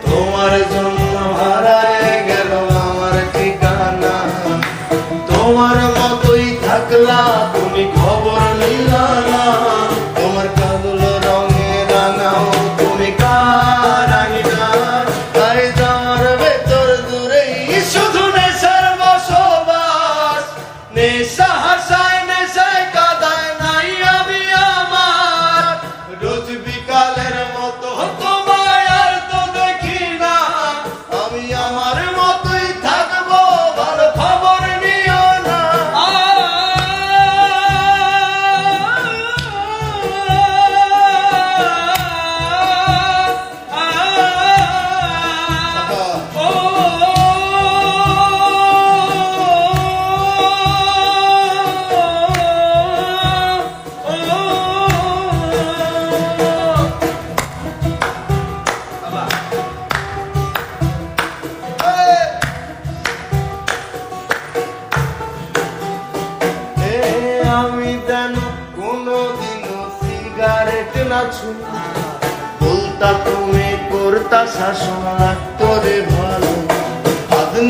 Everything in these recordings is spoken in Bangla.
তোমার জন্য হারায় গেল আমার ঠিকানা। তোমার মতোই থাকলা তুমি খবর নিলা না, তোমার কাজল রঙে রাঙাও তুমি কারাইনা। তাই যাওয়ার ভেতর দূরেই শুধু নেশার বসবাস, নেশা হাসায় নেশায় কাদায় নাই আমি আমার। রোজ বিকালের মতো তোমায় আর তো দেখি না, আমি আমার মতোই থাকবো ভালো খবর নিও না। আমি যেন কোনদিনও সিগারেট না ছুঁ, বলতা তুমি করতা শাসন লাগতো রে ভালো।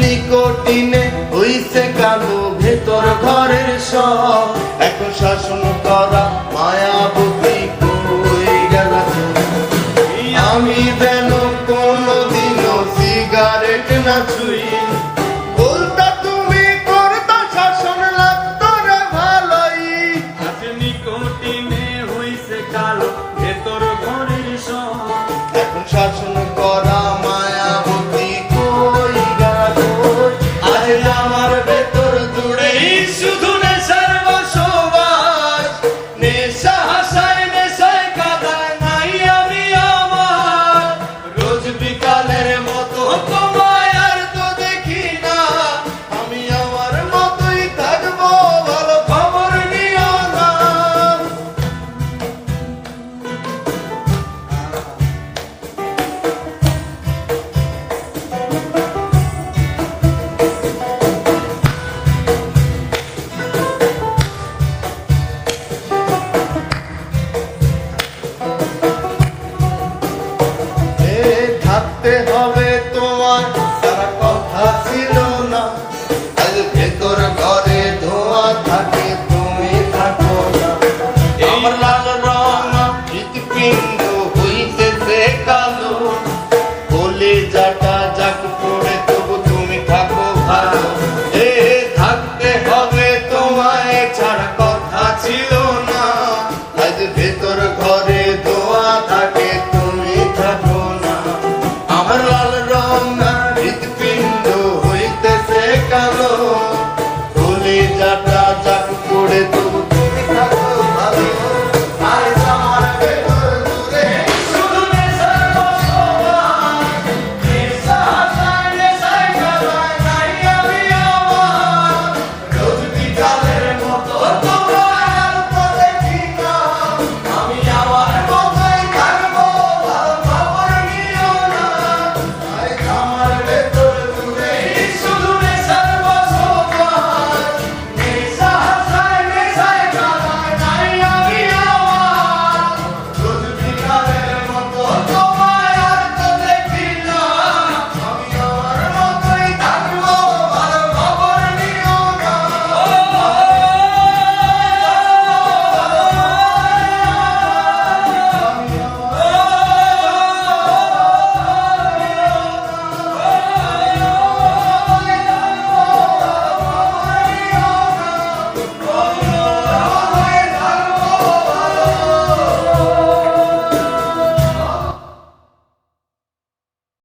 নিকোটিনে হইছে কালো ভেতর ঘরের সব, এখন শাসন করা মায়াবতী কই গেল। আমি যেন কোনদিনও সিগারেট না ছুঁই, বলতা তুমি করতা শাসন লাগতো রে ভালোই। আজ নিকোটিনে হইছে কালো ভেতর ঘরের সব, এখন শাসন করা মায়াবতী কই গেল। আজ আমার ভেতর দূরেই শুধু নেশার বসবাস, নেশা হাসায় নেশায় কাদায় নাই আমি আমার। রোজ বিকালের মতো তোমায় আর তো দেখি না, আমি আমার মতোই থাকবো ভালো খবর নিও না। থাকতে হবে